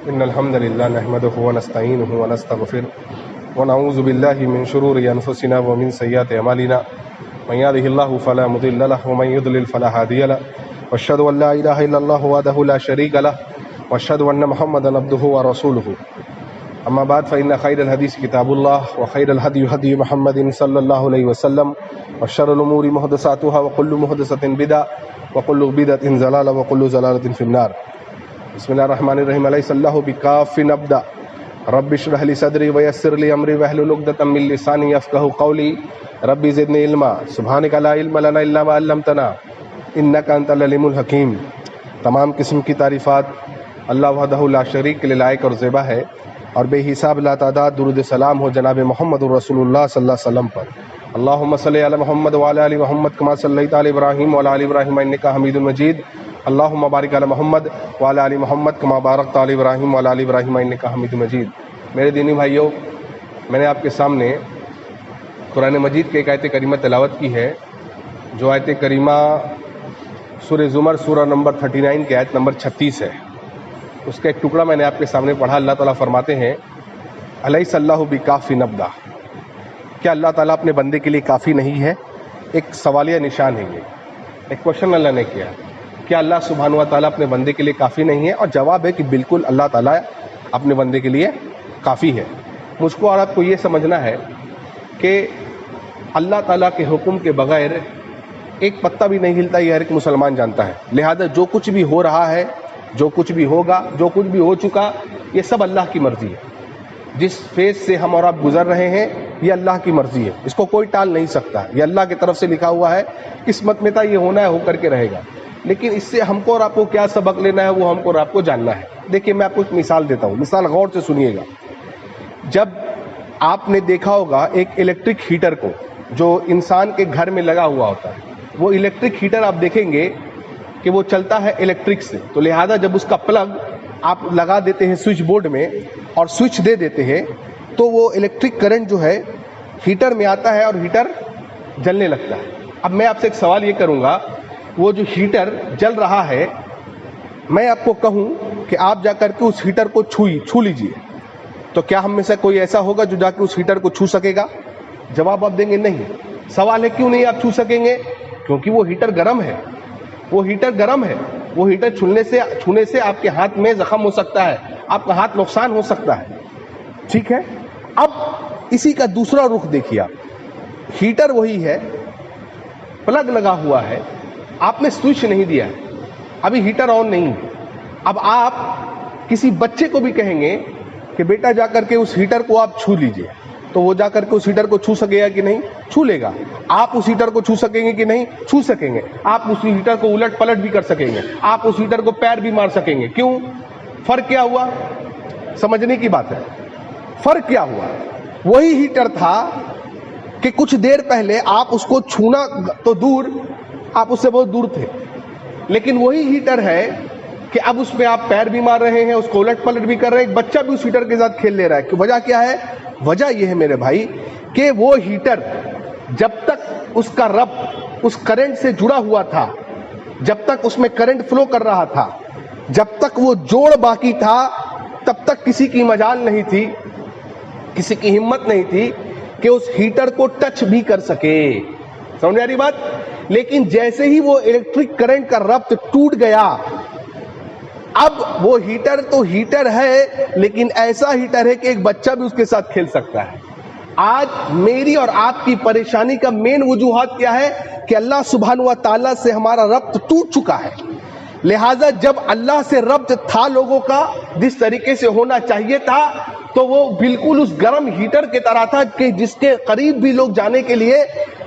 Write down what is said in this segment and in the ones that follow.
إن الحمد لله نحمده ونستعينه ونستغفره ونعوذ بالله من شرور أنفسنا ومن سيئات أعمالنا من يهده الله فلا مضل له ومن يضلل فلا هادي له وأشهد أن لا إله إلا الله وحده لا شريك له وأشهد أن محمدا عبده ورسوله أما بعد فإن خير الحديث كتاب الله وخير الهدي هدي محمد صلى الله عليه وسلم وشر الأمور محدثاتها وكل محدثة بدعة وكل بدعة ضلالة وكل ضلالة في النار. بسم اللہ الرحمن الرحیم. الیس اللہ بکاف عبدا رب اشرح لی صدری ویسر لی امری واحلل عقدۃ من لسانی یفقہوا قولی رب زدنی علما سبحانک لا علم لنا الا ما علمتنا انک انت العلیم الحکیم. تمام قسم کی تعریفات اللہ وحدہ لا شریک کے لیے لائق اور زیبا ہے، اور بے حساب لا تعداد درود سلام ہو جناب محمد رسول اللہ صلی اللہ علیہ وسلم پر. اللہم صلی علی محمد وعلی آل محمد کما صلیت علی ابراہیم وعلی آل ابراہیم انک حمید مجید. اللہم بارک علی محمد وعلی آل محمد کما بارکت علی ابراہیم وعلی آل ابراہیم انک حمید مجید. میرے دینی بھائیوں، میں نے آپ کے سامنے قرآن مجید کی ایک آیت کریمہ تلاوت کی ہے، جو آیت کریمہ سورہ زمر سورہ نمبر 39 کے آیت نمبر 36 ہے. اس کا ایک ٹکڑا میں نے آپ کے سامنے پڑھا. اللہ تعالیٰ فرماتے ہیں الیس اللہ بکاف عبدا، کیا اللہ تعالیٰ اپنے بندے کے لیے کافی نہیں ہے؟ ایک سوالیہ نشان ہے، یہ ایک کوشچن اللہ نے کیا. کیا اللہ سبحانہ و تعالیٰ اپنے بندے کے لیے کافی نہیں ہے؟ اور جواب ہے کہ بالکل اللہ تعالیٰ اپنے بندے کے لیے کافی ہے. مجھ کو اور آپ کو یہ سمجھنا ہے کہ اللہ تعالیٰ کے حکم کے بغیر ایک پتا بھی نہیں ہلتا، یہ ہر ایک مسلمان جانتا ہے. لہذا جو کچھ بھی ہو رہا ہے، جو کچھ بھی ہوگا، جو کچھ بھی ہو چکا، یہ سب اللہ کی مرضی ہے. جس فیز سے ہم اور آپ گزر رہے ہیں یہ اللہ کی مرضی ہے، اس کو کوئی ٹال نہیں سکتا. یہ اللہ کی طرف سے لکھا ہوا ہے، قسمت میں تھا، یہ ہونا ہے، ہو کر کے رہے گا. لیکن اس سے ہم کو اور آپ کو کیا سبق لینا ہے، وہ ہم کو اور آپ کو جاننا ہے. دیکھیے میں آپ کو ایک مثال دیتا ہوں، مثال غور سے سنیے گا. جب آپ نے دیکھا ہوگا ایک الیکٹرک ہیٹر کو جو انسان کے گھر میں لگا ہوا ہوتا ہے، وہ الیکٹرک ہیٹر آپ دیکھیں گے کہ وہ چلتا ہے الیکٹرک سے. تو لہذا جب اس کا پلگ آپ لگا دیتے ہیں سوئچ بورڈ میں اور سوئچ دے دیتے ہیں تو وہ الیکٹرک کرنٹ جو ہے ہیٹر میں آتا ہے اور ہیٹر جلنے لگتا ہے. اب میں آپ سے ایک سوال یہ کروں گا، وہ جو ہیٹر جل رہا ہے، میں آپ کو کہوں کہ آپ جا کر کے اس ہیٹر کو چھو لیجئے، تو کیا ہم میں سے کوئی ایسا ہوگا جو جا کے اس ہیٹر کو چھو سکے گا؟ جواب آپ دیں گے نہیں. سوال ہے کیوں نہیں آپ چھو سکیں گے؟ کیونکہ وہ ہیٹر گرم ہے. وہ ہیٹر گرم ہے، وہ ہیٹر چھونے سے آپ کے ہاتھ میں زخم ہو سکتا ہے، آپ کا ہاتھ نقصان ہو سکتا ہے. ٹھیک ہے، اب اسی کا دوسرا رخ دیکھیے. آپ ہیٹر وہی ہے، پلگ لگا ہوا ہے، آپ نے سوئچ نہیں دیا، ابھی ہیٹر آن نہیں. اب آپ کسی بچے کو بھی کہیں گے کہ بیٹا جا کر کے اس ہیٹر کو آپ چھو لیجئے، تو وہ جا کر کے اس ہیٹر کو چھو سکے گا کہ نہیں؟ چھو لے گا. آپ اس ہیٹر کو چھو سکیں گے کہ نہیں؟ چھو سکیں گے. آپ اس ہیٹر کو الٹ پلٹ بھی کر سکیں گے، آپ اس ہیٹر کو پیر بھی مار سکیں گے. کیوں؟ فرق کیا ہوا؟ سمجھنے کی بات ہے. فرق کیا ہوا؟ وہی ہیٹر تھا کہ کچھ دیر پہلے آپ اس کو چھونا تو دور، آپ اس سے بہت دور تھے، لیکن وہی ہیٹر ہے کہ اب اس میں آپ پیر بھی مار رہے ہیں، اس کو الٹ پلٹ بھی کر رہے ہیں، ایک بچہ بھی اس ہیٹر کے ساتھ کھیل لے رہا ہے. وجہ کیا ہے؟ وجہ یہ ہے میرے بھائی کہ وہ ہیٹر جب تک اس کا ربط اس کرنٹ سے جڑا ہوا تھا، جب تک اس میں کرنٹ فلو کر رہا تھا، جب تک وہ جوڑ باقی تھا، تب تک کسی کی مجال نہیں تھی، کسی کی ہمت نہیں تھی کہ اس ہیٹر کو ٹچ بھی کر سکے. سمجھ آ رہی بات؟ لیکن جیسے ہی وہ الیکٹرک کرنٹ کا ربط ٹوٹ گیا، اب وہ ہیٹر تو ہیٹر ہے، لیکن ایسا ہیٹر ہے کہ ایک بچہ بھی اس کے ساتھ کھیل سکتا ہے. آج میری اور آپ کی پریشانی کا مین وجوہات کیا ہے؟ کہ اللہ سبحانہ و تعالیٰ سے ہمارا ربط ٹوٹ چکا ہے. لہٰذا جب اللہ سے ربط تھا لوگوں کا جس طریقے سے ہونا چاہیے تھا، تو وہ بالکل اس گرم ہیٹر کے طرح تھا کہ جس کے قریب بھی لوگ جانے کے لیے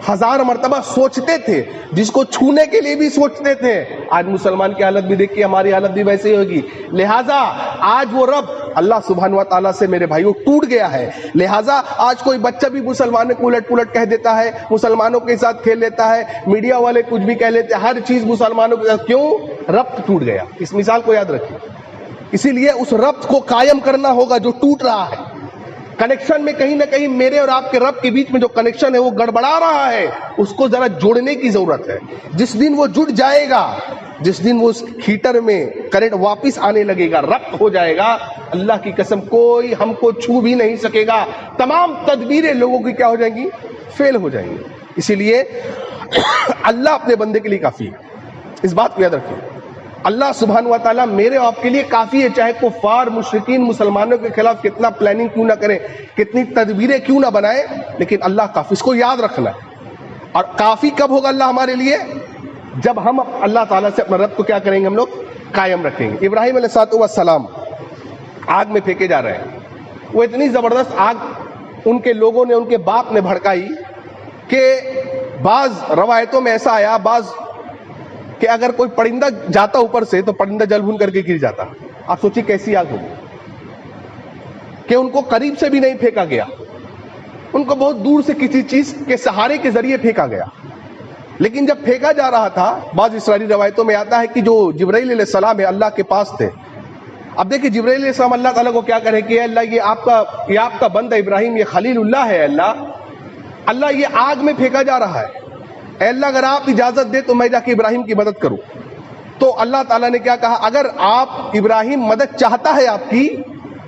1000 مرتبہ سوچتے تھے، جس کو چھونے کے لیے بھی سوچتے تھے. آج مسلمان کی حالت بھی دیکھیے، ہماری حالت بھی ویسے ہی ہوگی. لہٰذا آج وہ رب اللہ سبحانہ و تعالیٰ سے میرے بھائیوں ٹوٹ گیا ہے. لہٰذا آج کوئی بچہ بھی مسلمانوں کو الٹ پلٹ کہہ دیتا ہے، مسلمانوں کے ساتھ کھیل لیتا ہے، میڈیا والے کچھ بھی کہہ لیتے ہیں، ہر چیز مسلمانوں کے ساتھ. کیوں؟ ربط ٹوٹ گیا. اس مثال کو یاد رکھیے. اسی لیے اس ربط کو قائم کرنا ہوگا جو ٹوٹ رہا ہے. کنیکشن میں کہیں نہ کہیں میرے اور آپ کے رب کے بیچ میں جو کنیکشن ہے وہ گڑبڑا رہا ہے، اس کو ذرا جوڑنے کی ضرورت ہے. جس دن وہ جڑ جائے گا جس دن وہ اس ہیٹر میں کرنٹ واپس آنے لگے گا، ربط ہو جائے گا، اللہ کی قسم کوئی ہم کو چھو بھی نہیں سکے گا، تمام تدبیریں لوگوں کی کیا ہو جائیں گی؟ فیل ہو جائیں گی۔ اسی لیے اللہ اپنے بندے کے لیے کافی ہے، اس بات کو یاد رکھیے، اللہ سبحانہ و تعالیٰ میرے اور آپ کے لیے کافی ہے، چاہے کفار مشرکین مسلمانوں کے خلاف کتنا پلاننگ کیوں نہ کریں، کتنی تدبیریں کیوں نہ بنائیں، لیکن اللہ کافی، اس کو یاد رکھنا ہے۔ اور کافی کب ہوگا اللہ ہمارے لیے؟ جب ہم اللہ تعالیٰ سے اپنا رب کو کیا کریں گے؟ ہم لوگ قائم رکھیں گے۔ ابراہیم علیہ السلام آگ میں پھینکے جا رہے ہیں، وہ اتنی زبردست آگ ان کے لوگوں نے، ان کے باپ نے بھڑکائی کہ بعض روایتوں میں ایسا آیا، بعض کہ اگر کوئی پرندہ جاتا اوپر سے تو پرندہ جل بھن کر کے گر جاتا۔ آپ سوچیے کیسی آگ ہوگی کہ ان کو قریب سے بھی نہیں پھینکا گیا، ان کو بہت دور سے کسی چیز کے سہارے کے ذریعے پھینکا گیا، لیکن جب پھینکا جا رہا تھا، بعض اسرائیلی روایتوں میں آتا ہے کہ جو جبرائیل علیہ السلام ہے اللہ کے پاس تھے۔ اب دیکھیں جبرائیل علیہ السلام اللہ تعالیٰ کو کیا کرے کہ اللہ یہ آپ کا بندہ ابراہیم، یہ خلیل اللہ ہے، اللہ یہ آگ میں پھینکا جا رہا ہے، اے اللہ اگر آپ اجازت دے تو میں جا کے ابراہیم کی مدد کروں۔ تو اللہ تعالیٰ نے کیا کہا؟ اگر آپ ابراہیم مدد چاہتا ہے آپ کی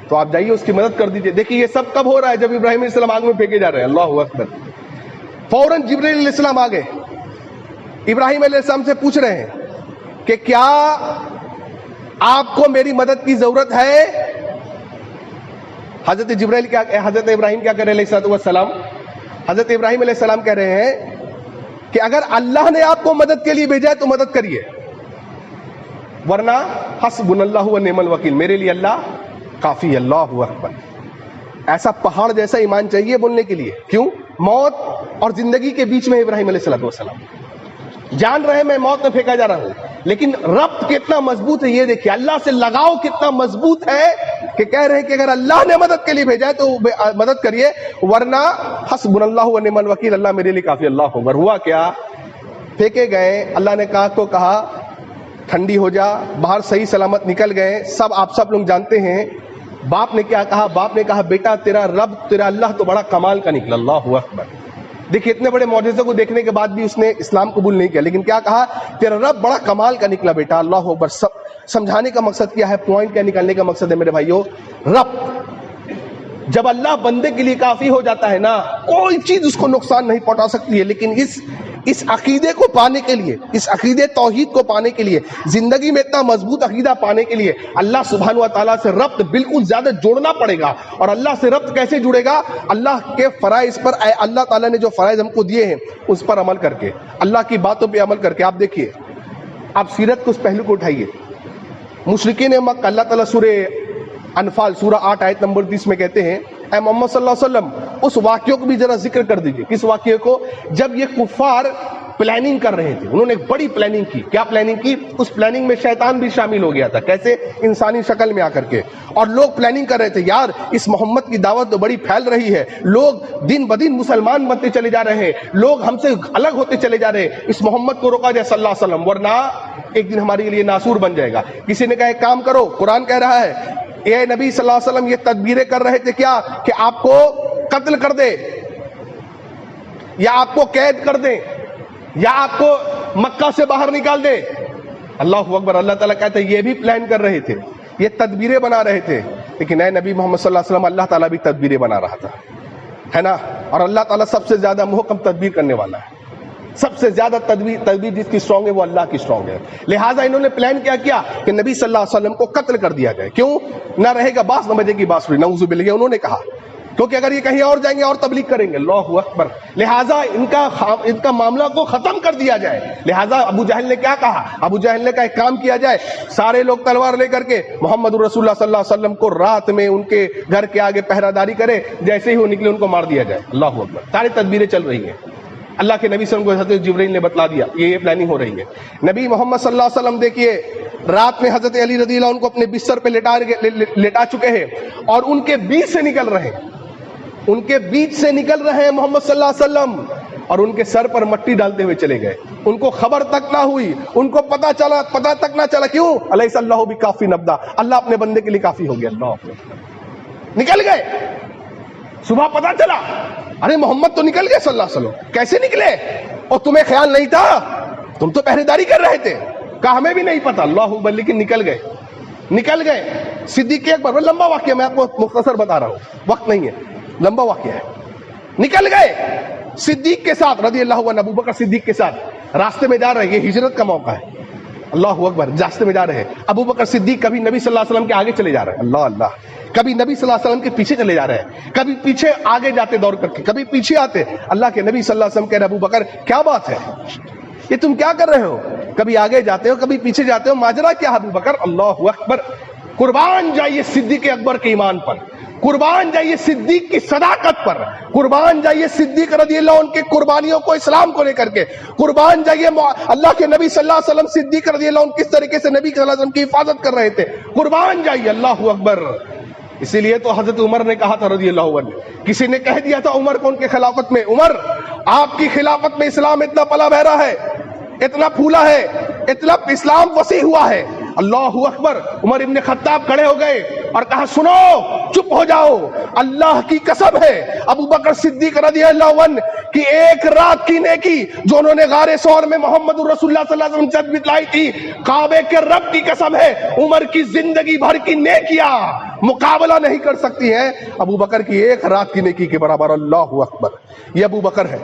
تو آپ جائیے اس کی مدد کر دیجئے۔ دیکھیے یہ سب کب ہو رہا ہے؟ جب ابراہیم علیہ السلام آگ میں پھینکے جا رہے ہیں۔ اللہ اکبر۔ فوراً جبرائیل علیہ السلام آ گئے، ابراہیم علیہ السلام سے پوچھ رہے ہیں کہ کیا آپ کو میری مدد کی ضرورت ہے؟ حضرت ابراہیم کیا کہہ رہے ہیں علیہ السلام؟ حضرت ابراہیم علیہ السلام کہہ رہے ہیں کہ اگر اللہ نے آپ کو مدد کے لیے بھیجا ہے تو مدد کریے، ورنہ حسبنا اللہ و نعم الوکیل، میرے لیے اللہ کافی ہے۔ اللہ اکبر۔ ایسا پہاڑ جیسا ایمان چاہیے بولنے کے لیے۔ کیوں؟ موت اور زندگی کے بیچ میں ابراہیم علیہ السلام جان رہے میں موت میں پھینکا جا رہا ہوں، لیکن ربط کتنا مضبوط ہے یہ دیکھیے، اللہ سے لگاؤ کتنا مضبوط ہے کہ کہہ رہے ہیں کہ اگر اللہ نے مدد کے لیے بھیجا ہے تو مدد کریے، ورنہ حسبنا اللہ و نعم الوکیل، اللہ میرے لیے کافی۔ اللہ اکبر۔ ہوا کیا؟ پھینکے گئے، اللہ نے کہا ٹھنڈی ہو جا، باہر صحیح سلامت نکل گئے۔ آپ سب لوگ جانتے ہیں باپ نے کیا کہا؟ باپ نے کہا بیٹا تیرا رب، تیرا اللہ تو بڑا کمال کا نکلا۔ اللہ اکبر۔ دیکھیے اتنے بڑے معجزے کو دیکھنے کے بعد بھی اس نے اسلام قبول نہیں کیا، لیکن کیا کہا؟ تیرا رب بڑا کمال کا نکلا بیٹا۔ اللہ اکبر۔ سمجھانے کا مقصد کیا ہے؟ پوائنٹ کیا نکالنے کا مقصد ہے میرے بھائیوں؟ رب جب اللہ بندے کے لیے کافی ہو جاتا ہے نا، کوئی چیز اس کو نقصان نہیں پہنچا سکتی ہے۔ لیکن اس عقیدے کو پانے کے لیے، اس عقیدے توحید کو پانے کے لیے، زندگی میں اتنا مضبوط عقیدہ پانے کے لیے اللہ سبحانہ و تعالیٰ سے ربط بالکل زیادہ جوڑنا پڑے گا۔ اور اللہ سے ربط کیسے جڑے گا؟ اللہ کے فرائض پر، اللہ تعالیٰ نے جو فرائض ہم کو دیے ہیں اس پر عمل کر کے، اللہ کی باتوں پہ عمل کر کے۔ آپ دیکھیے، آپ سیرت کے اس پہلو کو اٹھائیے۔ مشرکین مکہ، اللہ تعالیٰ سورہ انفال سورہ 8 آیت نمبر 30 میں کہتے ہیں اے محمد صلی اللہ علیہ وسلم اس واقعے کو بھی ذرا ذکر کر دیجئے۔ کس واقعے کو؟ جب یہ کفار پلاننگ کر رہے تھے، انہوں نے ایک بڑی پلاننگ کی۔ کیا پلاننگ کی؟ اس پلاننگ میں شیطان بھی شامل ہو گیا تھا۔ کیسے؟ انسانی شکل میں آ کر کے۔ اور لوگ پلاننگ کر رہے تھے، یار اس محمد کی دعوت تو بڑی پھیل رہی ہے، لوگ دن بدن مسلمان بنتے چلے جا رہے ہیں، لوگ ہم سے الگ ہوتے چلے جا رہے ہیں، اس محمد کو روکا جائے صلی اللہ علیہ وسلم، ورنہ ایک دن ہمارے لیے ناسور بن جائے گا۔ کسی نے کہا ایک کام کرو، قرآن کہہ رہا ہے اے نبی صلی اللہ علیہ وسلم یہ تدبیریں کر رہے تھے کیا کہ آپ کو قتل کر دے، یا آپ کو قید کر دیں، یا آپ کو مکہ سے باہر نکال دے۔ اللہ اکبر۔ اللہ تعالیٰ کہتے ہیں یہ بھی پلان کر رہے تھے، یہ تدبیریں بنا رہے تھے، لیکن اے نبی محمد صلی اللہ علیہ وسلم اللہ تعالیٰ بھی تدبیریں بنا رہا تھا، ہے نا؟ اور اللہ تعالیٰ سب سے زیادہ محکم تدبیر کرنے والا ہے، سب سے زیادہ تدبیر جس کی اسٹرانگ ہے وہ اللہ کی اسٹرانگ ہے۔ لہٰذا انہوں نے پلان کیا کہ نبی صلی اللہ علیہ وسلم کو قتل کر دیا جائے۔ کیوں؟ نہ رہے گا باس نہ بجے گی بانسری، نعوذ باللہ۔ انہوں نے کہا کیونکہ اگر یہ کہیں اور جائیں گے اور تبلیغ کریں گے۔ اللہ اکبر۔ لہٰذا ان کا معاملہ کو ختم کر دیا جائے۔ لہٰذا ابو جہل نے کیا کہا؟ ابو جہل نے کہا ایک کام کیا جائے، سارے لوگ تلوار لے کر کے محمد رسول اللہ صلی اللہ علیہ وسلم کو رات میں ان کے گھر کے آگے پہرہ داری کرے، جیسے ہی وہ نکلے ان کو مار دیا جائے۔ اللہ اکبر۔ ساری تدبیریں چل رہی ہیں۔ اللہ کے نبی صلی اللہ علیہ وسلم کو حضرت جبرائیل نے بتلا دیا یہ پلاننگ ہو رہی ہے۔ نبی محمد صلی اللہ علیہ وسلم دیکھیے رات میں حضرت علی رضی اللہ عنہ کو اپنے بستر پہ لٹا چکے ہیں، اور ان کے بیچ سے نکل رہے ہیں، ان کے بیچ سے نکل رہے ہیں محمد صلی اللہ علیہ وسلم، اور ان کے سر پر مٹی ڈالتے ہوئے چلے گئے۔ ان کو خبر تک نہ ہوئی، ان کو پتا تک نہ چلا۔ کیوں؟ الیس اللہ بکافی عبدہ، اللہ اپنے بندے کے لیے کافی ہو گیا۔ اللہ نکل گئے، صبح پتا چلا ارے محمد تو نکل گئے صلی اللہ علیہ وسلم۔ کیسے نکلے؟ اور تمہیں خیال نہیں تھا؟ تم تو پہرے داری کر رہے تھے۔ کہا ہمیں بھی نہیں پتا، اللہ اکبر، لیکن نکل گئے. صدیق اکبر، وہ لمبا واقعہ میں آپ کو مختصر بتا رہا ہوں، وقت نہیں ہے، لمبا واقعہ ہے. نکل گئے صدیق کے ساتھ رضی اللہ عنہ، ابو بکر صدیق کے ساتھ راستے میں جا رہے ہیں. یہ ہجرت کا موقع ہے. اللہ اکبر، راستے میں جا رہے ہیں. ابو بکر صدیق کبھی نبی صلی اللہ علیہ وسلم کے آگے چلے جا رہے ہیں، اللہ، کبھی نبی صلی اللہ علیہ وسلم کے پیچھے چلے جا رہے ہیں، کبھی پیچھے آگے جاتے دوڑ کر کے، کبھی پیچھے آتے. اللہ کے نبی صلی اللہ علیہ وسلم کہہ رہے ابو بکر کیا بات ہے، یہ تم کیا کر رہے ہو؟ کبھی آگے جاتے ہو کبھی پیچھے جاتے ہو، ماجرا کیا ہے ابو بکر؟ اللہ اکبر. قربان جائیے صدیق اکبر کے ایمان پر، قربان جائیے صدیق کی صداقت پر، قربان جائیے صدیق رضی اللہ عنہ کے قربانیوں کو اسلام کو لے کر کے، قربان جائیے اللہ کے نبی صلی اللہ علیہ وسلم صدیق رضی اللہ عنہ کس طریقے سے نبی صلی اللہ علیہ وسلم کی حفاظت کر رہے تھے. قربان جائیے، اللہ اکبر. اسی لیے تو حضرت عمر نے کہا تھا رضی اللہ عنہ، کسی نے کہہ دیا تھا عمر کو ان کے خلافت میں، عمر آپ کی خلافت میں اسلام اتنا پلا بہرا ہے، اتنا پھولا ہے، اتنا اسلام وسیع ہوا ہے. اللہ اکبر. عمر ابن خطاب کھڑے ہو گئے اور کہا سنو، چپ ہو جاؤ، اللہ کی قسم ہے ابو بکر صدیق رضی اللہ عنہ کی ایک رات کی نیکی جو انہوں نے غار ثور میں محمد الرسول اللہ صلی اللہ علیہ وسلم سے بتلائی تھی، کعبے کے رب کی قسم ہے عمر کی زندگی بھر کی نیکیاں مقابلہ نہیں کر سکتی ہیں ابو بکر کی ایک رات کی نیکی کے برابر. اللہ اکبر. یہ ابو بکر ہے.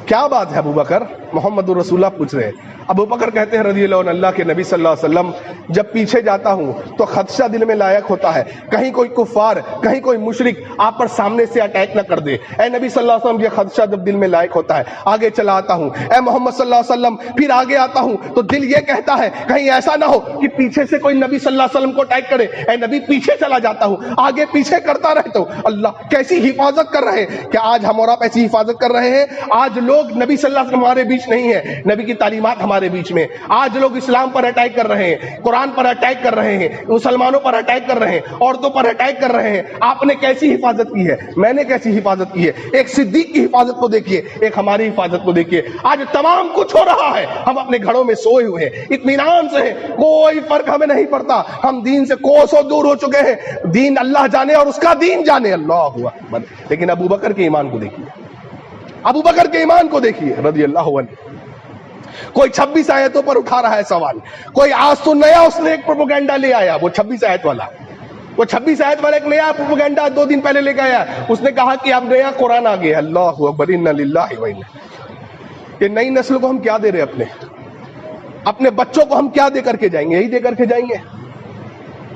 کیا بات ہے ابو بکر؟ محمد الرسول اللہ پوچھ رہے ہیں. ابو بکر کہتے ہیں رضی اللہ عنہ، اللہ کے نبی صلی اللہ علیہ وسلم جب پیچھے جاتا ہوں تو خدشہ دل میں لائق ہوتا ہے کہیں کوئی کفار، کہیں کوئی مشرک آپ پر سامنے سے اٹیک نہ کر دے. اے نبی صلی اللہ علیہ وسلم، یہ خدشہ جب دل میں لائق ہوتا ہے آگے چلا آتا ہوں. اے محمد صلی اللہ علیہ وسلم، پھر آگے آتا ہوں تو دل یہ کہتا ہے کہیں ایسا نہ ہو کہ پیچھے سے کوئی نبی صلی اللہ علیہ وسلم کو اٹیک کرے. اے نبی، پیچھے چلا جاتا ہوں، آگے پیچھے کرتا رہتا ہوں. اللہ کیسی حفاظت کر رہے ہیں. کیا آج ہم اور آپ ایسی حفاظت کر رہے ہیں؟ آج لوگ نبی صلی اللہ علیہ وسلم ہمارے بیچ نہیں ہے، نبی کی تعلیمات ہمارے بیچ میں. آج لوگ اسلام پر اٹیک کر رہے ہیں، قرآن پر اٹیک کر رہے ہیں، مسلمانوں پر اٹیک کر رہے ہیں، عورتوں پر اٹیک کر رہے ہیں. آپ نے کیسی حفاظت کی ہے؟ میں نے کیسی حفاظت کی ہے؟ ایک صدیق کی حفاظت کو دیکھیے، ایک ہماری حفاظت کو دیکھیے. آج تمام کچھ ہو رہا ہے، ہم اپنے گھروں میں سوئے ہوئے ہیں، اطمینان سے ہیں، کوئی فرق ہمیں نہیں پڑتا. ہم دین سے کوسوں دور ہو چکے ہیں. دین اللہ جانے اور اس کا دین جانے. اللہ اکبر. لیکن ابو بکر کے ایمان کو دیکھیے، ابو بکر کے ایمان کو دیکھیے رضی اللہ عنہ. کوئی 26 آیتوں پر اٹھا رہا ہے سوال. کوئی آج تو نیا اس نے ایک پروپیگنڈا لے آیا، وہ 26 آیت والا، وہ 26 آیت والا ایک نیا پروپیگنڈا 2 دن پہلے لے کے آیا. اس نے کہا کہ اب نیا قرآن آ گیا. اللہ اکبر. انا للہ و انا. یہ نئی نسل کو ہم کیا دے رہے ہیں؟ اپنے بچوں کو ہم کیا دے کر کے جائیں گے؟ یہی دے کر کے جائیں گے.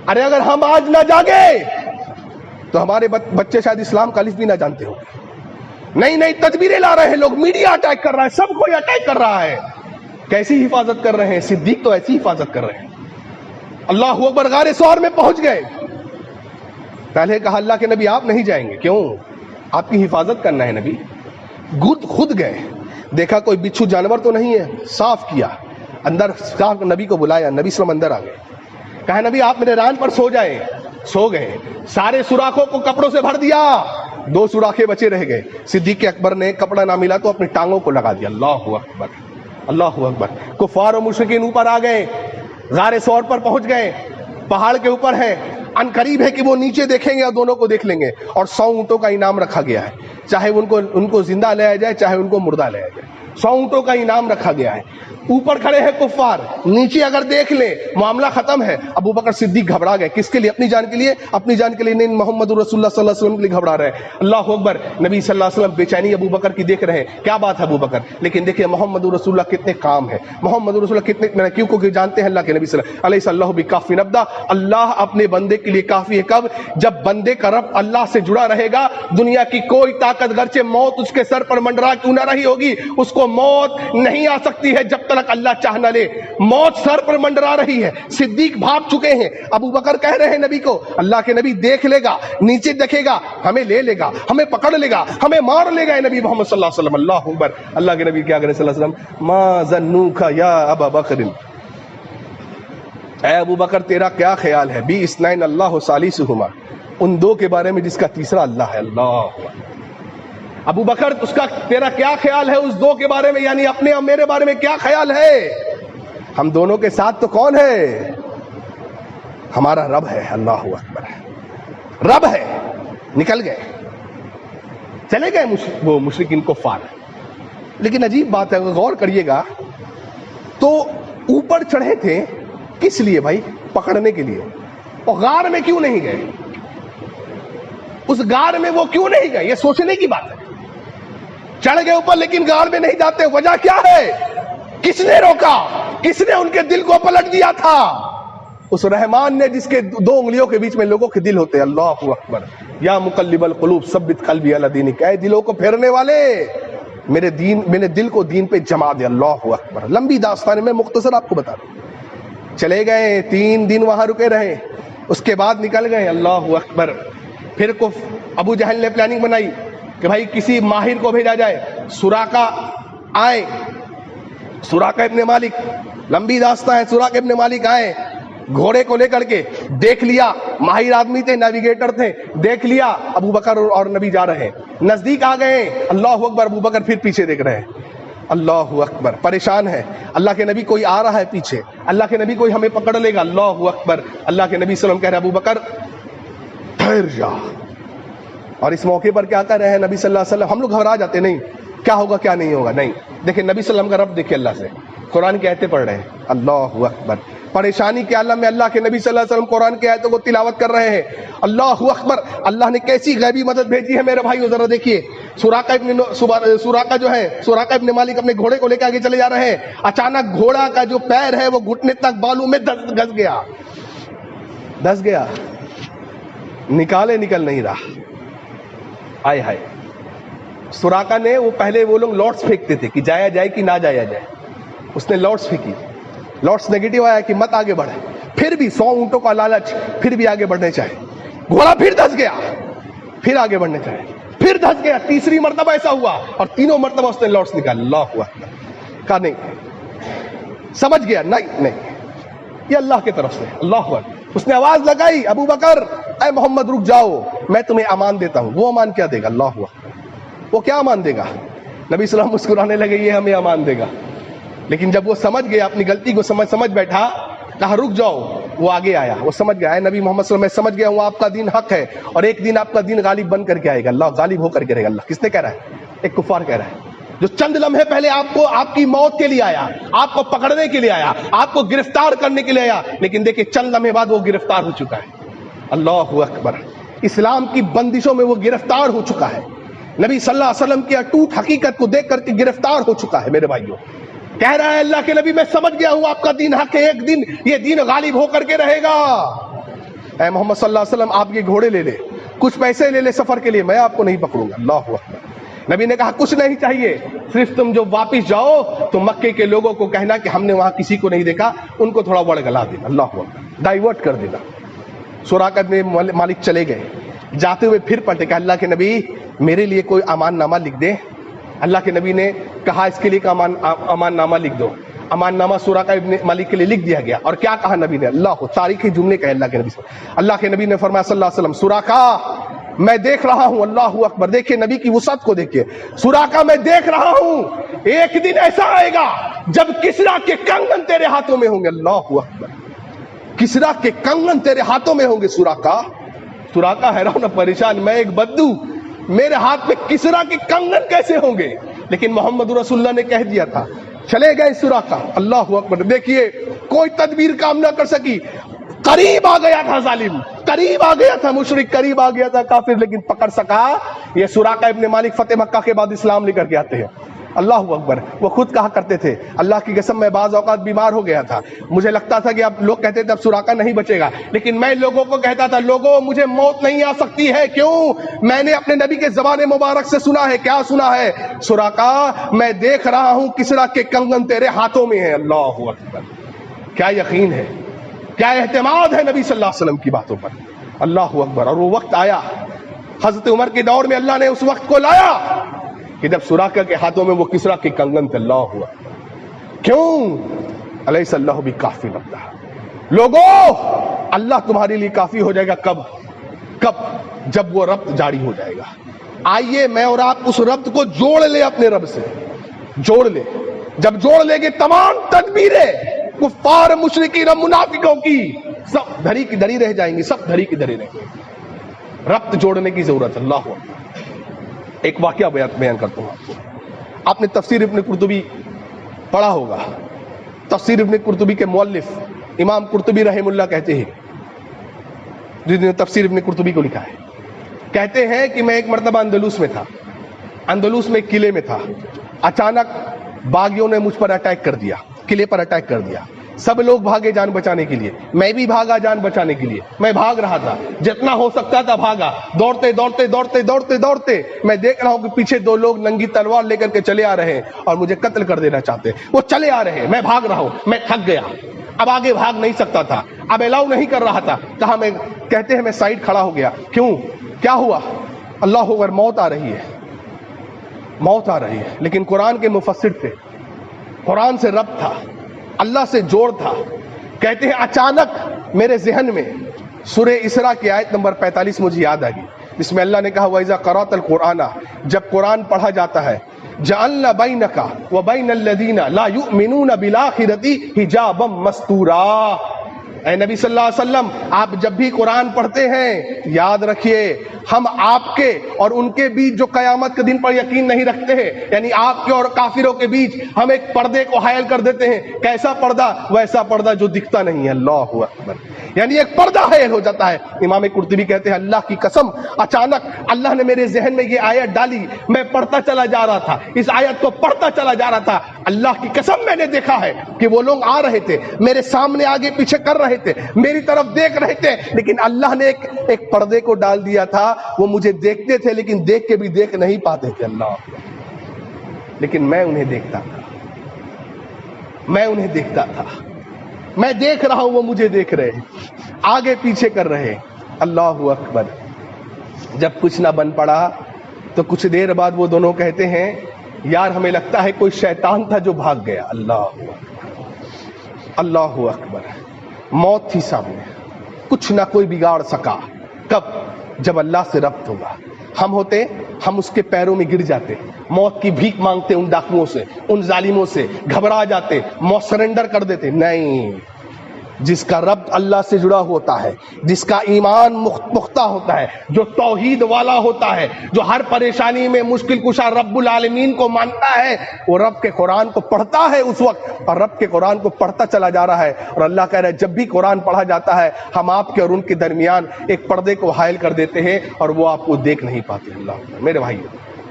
ارے اگر ہم آج نہ جاگے تو ہمارے بچے شاید اسلام کا الف بھی نہ جانتے ہوں. نئی نئی تدبیریں لا رہے ہیں لوگ، میڈیا اٹیک کر رہا ہے، سب کوئی اٹیک کر رہا ہے. کیسی حفاظت کر رہے ہیں؟ صدیق تو ایسی حفاظت کر رہے ہیں. اللہ اکبر. غار ثور میں پہنچ گئے. پہلے کہا اللہ کے نبی آپ نہیں جائیں گے. کیوں؟ آپ کی حفاظت کرنا ہے نبی. خود گئے، دیکھا کوئی بچھو جانور تو نہیں ہے، صاف کیا، اندر صاف نبی کو بلایا. نبی صلی اللہ علیہ وسلم اندر آ گئے. کہا نبی آپ میرے ران پر سو جائیں. سو گئے. سارے سوراخوں کو کپڑوں سے بھر دیا، 2 سوراخیں بچے رہ گئے. صدیق اکبر نے کپڑا نہ ملا تو اپنی ٹانگوں کو لگا دیا. اللہ اکبر. اللہ اکبر. کفار و مشرکین اوپر آ گئے، غار ثور پر پہنچ گئے، پہاڑ کے اوپر ہے. ان قریب ہے کہ وہ نیچے دیکھیں گے اور دونوں کو دیکھ لیں گے. اور 100 اونٹوں کا انعام رکھا گیا ہے، چاہے ان کو زندہ لے آیا جائے، چاہے ان کو مردہ لے آیا جائے. 100 اونٹوں کا انعام رکھا گیا ہے. اوپر کھڑے ہیں کفار، نیچے اگر دیکھ لیں معاملہ ختم ہے. ابو بکر صدیق گھبرا گئے. کس کے لیے؟ اپنی جان کے لیے. اپنی جان کے لیے نہیں، محمد رسول اللہ صلی اللہ علیہ وسلم کے لیے گھبرا رہے. اللہ اکبر. نبی صلی اللہ علیہ وسلم بے چینی ابو بکر کی دیکھ رہے ہیں. کیا بات ہے ابو بکر؟ لیکن دیکھیں محمد رسول اللہ کتنے کام ہے، محمد رسول اللہ کتنے کیوں جانتے ہیں اللہ کے نبی صلی اللہ علیہ وسلم کافی نبدا. اللہ اپنے بندے کے لیے کافی ہے. کب؟ جب بندے کا رب اللہ سے جڑا رہے گا. دنیا کی کوئی طاقت گرچہ موت اس کے سر پر منڈرا کیوں نہ رہی ہوگی، اس کو موت نہیں آ سکتی ہے جب تک اللہ چاہ نہ لے. موت سر پر منڈرا رہی ہے. صدیق بھاگ چکے ہیں. ابو بکر کہہ رہے ہیں نبی کو، اللہ کے نبی دیکھ لے گا، نیچے دیکھے گا، ہمیں لے لے گا، ہمیں پکڑ لے گا، ہمیں مار لے گا. اے نبی محمد صلی اللہ علیہ وسلم. اللہ اکبر. اللہ کے نبی کیا کرے صلی اللہ علیہ وسلم؟ ما ظنوک یا ابا بکر. اے ابو بکر تیرا کیا خیال ہے؟ بی اثنین اللہ ثالثہما. ان 2 کے بارے میں جس کا تیسرا اللہ ہے. اللہ ابو بکر تیرا کیا خیال ہے اس 2 کے بارے میں؟ یعنی اپنے اور میرے بارے میں کیا خیال ہے؟ ہم دونوں کے ساتھ تو کون ہے؟ ہمارا رب ہے. اللہ اکبر. رب ہے. نکل گئے، چلے گئے وہ مشرکین کفار. لیکن عجیب بات ہے، غور کریے گا تو اوپر چڑھے تھے کس لیے بھائی؟ پکڑنے کے لیے. اور غار میں کیوں نہیں گئے؟ اس غار میں وہ کیوں نہیں گئے؟ یہ سوچنے کی بات ہے. چڑھ گئے اوپر لیکن غار میں نہیں جاتے، وجہ کیا ہے؟ کس نے روکا؟ کس نے ان کے دل کو پلٹ دیا تھا؟ اس رحمان نے جس کے 2 انگلیوں کے بیچ میں لوگوں کے دل ہوتے. اللہ اکبر. یا مقلب القلوب ثبت قلبی علی دینک، اے دلوں کو پھیرنے والے میرے دل کو دین پہ جما دے. اللہ اکبر. لمبی داستان میں مختصر آپ کو بتا دوں. چلے گئے 3 دن وہاں رکے رہے، اس کے بعد نکل گئے. اللہ اکبر. پھر ابو جہل نے پلاننگ بنائی کہ بھائی کسی ماہر کو بھیجا جائے. سراقہ آئے، سراقہ ابن مالک، لمبی داستان ہے. سراقہ ابن مالک آئے گھوڑے کو لے کر کے، دیکھ لیا ماہر آدمی تھے، نیویگیٹر تھے، دیکھ لیا ابو بکر اور نبی جا رہے ہیں. نزدیک آ گئے. اللہ اکبر. ابو بکر پھر پیچھے دیکھ رہے ہیں. اللہ اکبر. پریشان ہے. اللہ کے نبی کوئی آ رہا ہے پیچھے، اللہ کے نبی کوئی ہمیں پکڑ لے گا. اللہ اکبر. اللہ کے نبی صلی اللہ علیہ وسلم کہہ رہے ابو بکر ٹھہر جا. اور اس موقع پر کیا کہہ رہے ہیں نبی صلی اللہ علیہ وسلم؟ ہم لوگ گھبرا جاتے نہیں کیا ہوگا کیا نہیں ہوگا. نہیں، دیکھیں نبی صلی اللہ علیہ وسلم کا رب دیکھیں اللہ سے قرآن کی آیتیں پڑھ رہے ہیں. اللہ اکبر. پریشانی کے عالم میں اللہ کے نبی صلی اللہ علیہ وسلم قرآن کی آیتوں کو تلاوت کر رہے ہیں. اللہ اکبر. اللہ نے کیسی غیبی مدد بھیجی ہے میرے بھائیو، ذرا دیکھیے. سراقہ جو ہے، سراقہ ابن مالک اپنے گھوڑے کو لے کے آگے چلے جا رہے ہیں. اچانک گھوڑا کا جو پیر ہے وہ گھٹنے تک بالوں میں دھس گیا. نکل نہیں رہا. آئے ہائے. سراقہ نے وہ لوگ لارڈس پھینکتے تھے کہ جایا جائے کہ نہ جایا جائے. اس نے لارڈس پھینکی. لارڈس نیگیٹو آیا کہ مت آگے بڑھے. پھر بھی 100 اونٹوں کا لالچ، پھر بھی آگے بڑھنے چاہے. گھوڑا پھر دھس گیا، پھر آگے بڑھنے چاہے، پھر دھس گیا. تیسری مرتبہ ایسا ہوا اور تینوں مرتبہ اس نے لارڈس نکالا. اللہ ہوا کہا نہیں. سمجھ گیا نہیں یہ اللہ کی طرف سے. اللہ ہوا. اس نے آواز لگائی ابو بکر اے محمد رک جاؤ، میں تمہیں امان دیتا ہوں. وہ امان کیا دے گا؟ اللہ ہوا. وہ کیا امان دے گا؟ نبی صلی اللہ علیہ وسلم مسکرانے لگے یہ ہمیں امان دے گا. لیکن جب وہ سمجھ گیا اپنی غلطی کو سمجھ بیٹھا، کہا رک جاؤ. وہ آگے آیا، وہ سمجھ گیا اے نبی محمد صلی اللہ علیہ وسلم میں سمجھ گیا ہوں آپ کا دین حق ہے اور ایک دن آپ کا دین غالب بن کر کے آئے گا. اللہ غالب ہو کر کے رہے گا. اللہ کس نے کہہ رہا ہے؟ ایک کفار کہہ رہا ہے جو چند لمحے پہلے آپ کی موت کے لیے آیا، آپ کو پکڑنے کے لیے آیا، آپ کو گرفتار کرنے کے لیے آیا، لیکن دیکھیں چند لمحے بعد وہ گرفتار ہو چکا ہے. اللہ اکبر. اسلام کی بندشوں میں وہ گرفتار ہو چکا ہے. نبی صلی اللہ علیہ وسلم کی اٹوٹ حقیقت کو دیکھ کر کے گرفتار ہو چکا ہے. میرے بھائیوں کہہ رہا ہے اللہ کے نبی میں سمجھ گیا ہوں آپ کا دین حق ہے، ایک دن یہ دین غالب ہو کر کے رہے گا. اے محمد صلی اللہ علیہ وسلم آپ یہ گھوڑے لے لے، کچھ پیسے لے لے سفر کے لیے، میں آپ کو نہیں پکڑوں گا. اللہ اکبر. نبی نے کہا کچھ نہیں چاہیے، صرف تم جو واپس جاؤ تو مکے کے لوگوں کو کہنا کہ ہم نے وہاں کسی کو نہیں دیکھا، ان کو تھوڑا وڑگلا دینا. اللہ اکبر. ڈائیورٹ کر دینا. سراقہ ابن مالک چلے گئے. جاتے ہوئے پھر پلٹے کہ اللہ کے نبی میرے لیے کوئی امان نامہ لکھ دے. اللہ کے نبی نے کہا اس کے لیے امان نامہ لکھ دو. امان نامہ سراقہ ابن مالک کے لیے لکھ دیا گیا. اور کیا کہا نبی نے؟ اللہ تاریخی جملے کہے اللہ کے نبی سے. اللہ کے نبی نے فرمایا صلی اللہ علیہ وسلم سراقہ میں دیکھ رہا ہوں. اللہ اکبر. دیکھیے نبی کی وسعت کو دیکھیے. سراقہ میں دیکھ رہا ہوں ایک دن ایسا آئے گا جب کسرا کے کنگن تیرے ہاتھوں میں ہوں گے. اللہ اکبر. کسرا کے کنگن تیرے ہاتھوں میں ہوں گے. سراقہ حیران و پریشان، میں ایک بدو، میرے ہاتھ پہ کسرا کے کنگن کیسے ہوں گے؟ لیکن محمد رسول اللہ نے کہہ دیا تھا. چلے گئے سراقہ. اللہ اکبر. دیکھیے کوئی تدبیر کام نہ کر سکی. قریب آ گیا تھا ظالم، قریب آ گیا تھا مشرک، قریب آ گیا تھا کافر، لیکن پکڑ سکا. یہ سراقہ ابن مالک فتح مکہ کے بعد اسلام لے کر کے آتے ہیں. اللہ اکبر. وہ خود کہا کرتے تھے اللہ کی قسم میں بعض اوقات بیمار ہو گیا تھا، مجھے لگتا تھا کہ اب لوگ کہتے تھے اب سراقہ نہیں بچے گا، لیکن میں لوگوں کو کہتا تھا لوگوں مجھے موت نہیں آ سکتی ہے. کیوں؟ میں نے اپنے نبی کے زبان مبارک سے سنا ہے. کیا سنا ہے؟ سراقہ میں دیکھ رہا ہوں کسرا کے کنگن تیرے ہاتھوں میں ہیں. اللہ اکبر. کیا یقین ہے، کیا اعتماد ہے نبی صلی اللہ علیہ وسلم کی باتوں پر. اللہ اکبر. اور وہ وقت آیا حضرت عمر کے دور میں اللہ نے اس وقت کو لایا کہ جب سراقہ کے ہاتھوں میں وہ کسرا کے کنگن تھے. اللہ ہوا. کیوں؟ الیس اللہ بکافی عبدہ. لوگوں اللہ تمہارے لیے کافی ہو جائے گا. کب؟ جب وہ ربط جاری ہو جائے گا. آئیے میں اور آپ اس ربط کو جوڑ لے، اپنے رب سے جوڑ لے. جب جوڑ لے گے تمام تدبیریں کفار مشرکین اور منافقوں کی سب دھری کی دھری رہ جائیں گی، سب دھری کی دھری رہ جائیں گی. ربط جوڑنے کی ضرورت ہے. اللہ اکبر. ایک واقعہ بیان کرتا ہوں آپ کو. آپ نے تفسیر ابن قرطبی پڑھا ہوگا. تفسیر ابن قرطبی کے مؤلف امام قرطبی رحم اللہ کہتے ہیں، جس نے تفسیر ابن قرطبی کو لکھا ہے، کہتے ہیں کہ میں ایک مرتبہ اندلس میں تھا، اندلس میں ایک قلعے میں تھا، اچانک باغیوں نے مجھ پر اٹیک کر دیا، قلعے پر اٹیک کر دیا، سب لوگ بھاگے جان بچانے کے لیے، میں بھی بھاگا جان بچانے کے لیے، میں بھاگ رہا تھا، جتنا ہو سکتا تھا بھاگا، دوڑتے دوڑتے دوڑتے دوڑتے دوڑتے میں دیکھ رہا ہوں کہ پیچھے دو لوگ ننگی تلوار لے کر کے چلے آ رہے ہیں اور مجھے قتل کر دینا چاہتے ہیں، وہ چلے آ رہے ہیں، میں بھاگ رہا ہوں، میں تھک گیا، اب آگے بھاگ نہیں سکتا تھا، اب الاؤ نہیں کر رہا تھا، کہا میں، کہتے ہیں میں سائڈ کھڑا ہو گیا، کیوں، کیا ہوا، اللہ اکبر، موت آ رہی ہے، موت آ رہی ہے، لیکن قرآن کے مفسر تھے، قرآن سے ربط تھا، اللہ سے جوڑ تھا، کہتے ہیں اچانک میرے ذہن میں سورہ اسراء کی آیت نمبر 45 مجھے یاد آ گئی، جس میں اللہ نے کہا وَإِذَا قَرَأْتَ الْقُرْآنَ، جب قرآن پڑھا جاتا ہے، جَعَلْنَا بَيْنَكَ وَبَيْنَ الَّذِينَ لَا يُؤْمِنُونَ بِالْآخِرَةِ حِجَابًا مَسْتُورًا۔ اے نبی صلی اللہ علیہ وسلم، آپ جب بھی قرآن پڑھتے ہیں یاد رکھیے ہم آپ کے اور ان کے بیچ جو قیامت کے دن پر یقین نہیں رکھتے ہیں، یعنی آپ کے اور کافروں کے بیچ ہم ایک پردے کو حائل کر دیتے ہیں، کیسا پردہ، ویسا پردہ جو دکھتا نہیں ہے، اللہ اکبر، یعنی ایک پردہ حائل ہو جاتا ہے۔ امام قرطبی کہتے ہیں اللہ کی قسم اچانک اللہ نے میرے ذہن میں یہ آیت ڈالی، میں پڑھتا چلا جا رہا تھا، اس آیت کو پڑھتا چلا جا رہا تھا، اللہ کی قسم میں نے دیکھا ہے کہ وہ لوگ آ رہے تھے، میرے سامنے آگے پیچھے کر رہے تھے، میری طرف دیکھ رہے تھے، لیکن اللہ نے ایک پردے کو ڈال دیا تھا، وہ مجھے دیکھتے تھے لیکن دیکھ کے بھی دیکھ نہیں پاتے تھے، اللہ، لیکن میں انہیں دیکھتا تھا، میں انہیں دیکھتا تھا، میں دیکھ رہا ہوں وہ مجھے دیکھ رہے ہیں، آگے پیچھے کر رہے ہیں، اللہ اکبر۔ جب کچھ نہ بن پڑا تو کچھ دیر بعد وہ دونوں کہتے ہیں یار ہمیں لگتا ہے کوئی شیطان تھا جو بھاگ گیا، اللہ اکبر، اللہ اکبر، موت تھی سامنے، کچھ نہ کوئی بگاڑ سکا، کب، جب اللہ سے ربط ہوگا، ہم ہوتے ہم اس کے پیروں میں گر جاتے، موت کی بھیک مانگتے ان ڈاکوؤں سے، ان ظالموں سے، گھبرا جاتے، موت سرنڈر کر دیتے، نہیں، جس کا ربط اللہ سے جڑا ہوتا ہے، جس کا ایمان پختہ ہوتا ہے، جو توحید والا ہوتا ہے، جو ہر پریشانی میں مشکل کشا رب العالمین کو مانتا ہے، وہ رب کے قرآن کو پڑھتا ہے اس وقت، اور رب کے قرآن کو پڑھتا چلا جا رہا ہے، اور اللہ کہہ رہا ہے جب بھی قرآن پڑھا جاتا ہے ہم آپ کے اور ان کے درمیان ایک پردے کو حائل کر دیتے ہیں اور وہ آپ کو دیکھ نہیں پاتے۔ اللہ، میرے بھائی،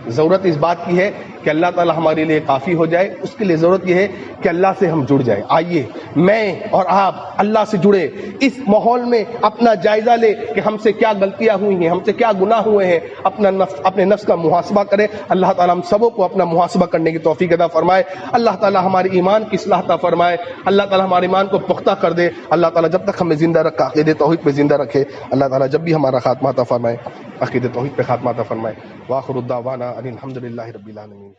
ضرورت اس بات کی ہے کہ اللہ تعالیٰ ہمارے لیے کافی ہو جائے، اس کے لیے ضرورت یہ ہے کہ اللہ سے ہم جڑ جائیں۔ آئیے میں اور آپ اللہ سے جڑے، اس ماحول میں اپنا جائزہ لے کہ ہم سے کیا غلطیاں ہوئی ہیں، ہم سے کیا گناہ ہوئے ہیں، اپنے نفس کا محاسبہ کریں۔ اللہ تعالیٰ ہم سبوں کو اپنا محاسبہ کرنے کی توفیق عطا فرمائے، اللہ تعالیٰ ہمارے ایمان کی اصلاح عطا فرمائے، اللہ تعالیٰ ہمارے ایمان کو پختہ کر دے، اللہ تعالیٰ جب تک ہمیں زندہ رکھا عقیدہ توحید پہ زندہ رکھے، اللہ تعالیٰ جب بھی ہمارا خاتمہ عطا فرمائے عقیدہ توحید پہ خاتمہ عطا فرمائے۔ وآخر الدعوانا ان الحمد للہ رب العالمین۔